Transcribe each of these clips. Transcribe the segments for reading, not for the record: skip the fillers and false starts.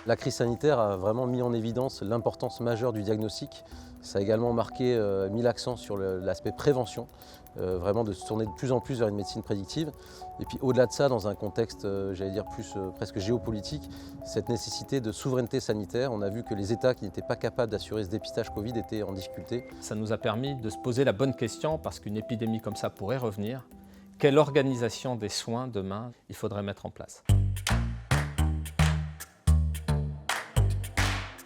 La crise sanitaire a vraiment mis en évidence l'importance majeure du diagnostic. Ça a également mis l'accent sur l'aspect prévention, vraiment de se tourner de plus en plus vers une médecine prédictive. Et puis au-delà de ça, dans un contexte, j'allais dire plus presque géopolitique, cette nécessité de souveraineté sanitaire. On a vu que les États qui n'étaient pas capables d'assurer ce dépistage Covid étaient en difficulté. Ça nous a permis de se poser la bonne question, parce qu'une épidémie comme ça pourrait revenir. Quelle organisation des soins demain il faudrait mettre en place ?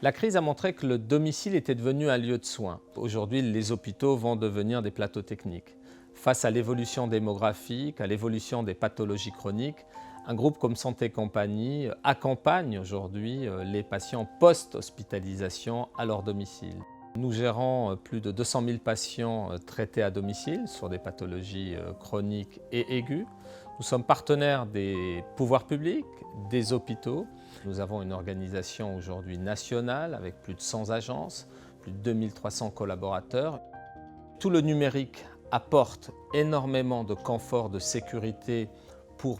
La crise a montré que le domicile était devenu un lieu de soins. Aujourd'hui, les hôpitaux vont devenir des plateaux techniques. Face à l'évolution démographique, à l'évolution des pathologies chroniques, un groupe comme Santé Compagnie accompagne aujourd'hui les patients post-hospitalisation à leur domicile. Nous gérons plus de 200 000 patients traités à domicile sur des pathologies chroniques et aiguës. Nous sommes partenaires des pouvoirs publics, des hôpitaux. Nous avons une organisation aujourd'hui nationale avec plus de 100 agences, plus de 2300 collaborateurs. Tout le numérique apporte énormément de confort, de sécurité pour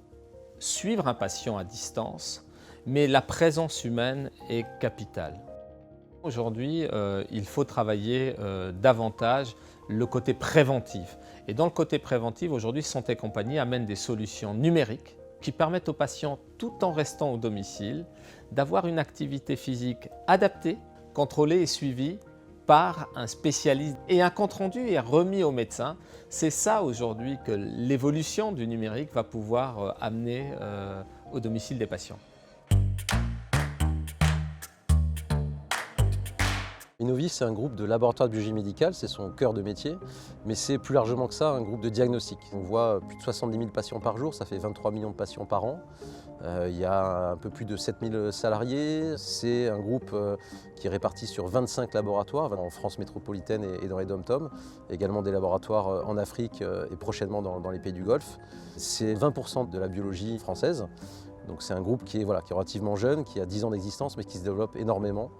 suivre un patient à distance, mais la présence humaine est capitale. Aujourd'hui, il faut travailler davantage le côté préventif. Et dans le côté préventif, aujourd'hui, Santé Compagnie amène des solutions numériques qui permettent aux patients, tout en restant au domicile, d'avoir une activité physique adaptée, contrôlée et suivie par un spécialiste. Et un compte-rendu est remis au médecin. C'est ça aujourd'hui que l'évolution du numérique va pouvoir amener au domicile des patients. Innovis, c'est un groupe de laboratoire de biologie médicale, c'est son cœur de métier, mais c'est plus largement que ça un groupe de diagnostic. On voit plus de 70 000 patients par jour, ça fait 23 millions de patients par an. Il y a un peu plus de 7 000 salariés. C'est un groupe qui est réparti sur 25 laboratoires en France métropolitaine et dans les dom-toms, également des laboratoires en Afrique et prochainement dans les pays du Golfe. C'est 20% de la biologie française. Donc c'est un groupe qui est relativement jeune, qui a 10 ans d'existence, mais qui se développe énormément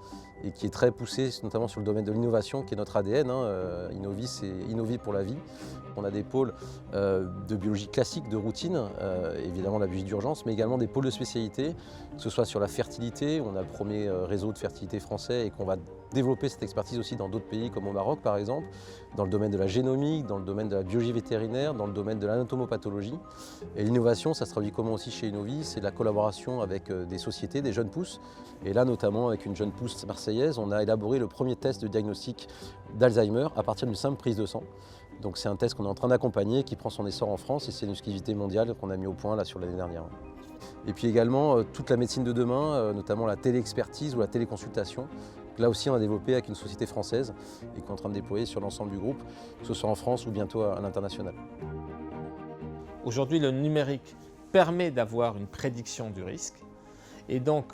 et qui est très poussé, notamment sur le domaine de l'innovation, qui est notre ADN. Innovis, c'est innover pour la vie. On a des pôles de biologie classique, de routine, évidemment la biologie d'urgence, mais également des pôles de spécialité, que ce soit sur la fertilité. On a le premier réseau de fertilité français et qu'on va développer cette expertise aussi dans d'autres pays, comme au Maroc par exemple, dans le domaine de la génomique, dans le domaine de la biologie vétérinaire, dans le domaine de l'anatomopathologie. Et l'innovation, ça se traduit comment aussi chez Innovis, c'est la collaboration avec des sociétés, des jeunes pousses. Et là, notamment avec une jeune pousse marseillaise, on a élaboré le premier test de diagnostic d'Alzheimer à partir d'une simple prise de sang. Donc c'est un test qu'on est en train d'accompagner, qui prend son essor en France, et c'est une exclusivité mondiale qu'on a mis au point là, sur l'année dernière. Et puis également toute la médecine de demain, notamment la téléexpertise ou la téléconsultation. Là aussi, on a développé avec une société française et qu'on est en train de déployer sur l'ensemble du groupe, que ce soit en France ou bientôt à l'international. Aujourd'hui, le numérique permet d'avoir une prédiction du risque, et donc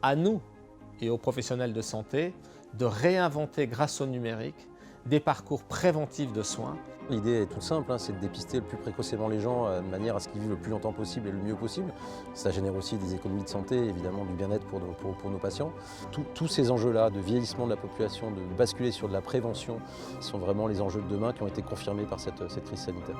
à nous et aux professionnels de santé de réinventer grâce au numérique des parcours préventifs de soins. L'idée est toute simple, c'est de dépister le plus précocement les gens de manière à ce qu'ils vivent le plus longtemps possible et le mieux possible. Ça génère aussi des économies de santé, évidemment du bien-être pour nos patients. Tous ces enjeux-là de vieillissement de la population, de basculer sur de la prévention, sont vraiment les enjeux de demain qui ont été confirmés par cette crise sanitaire.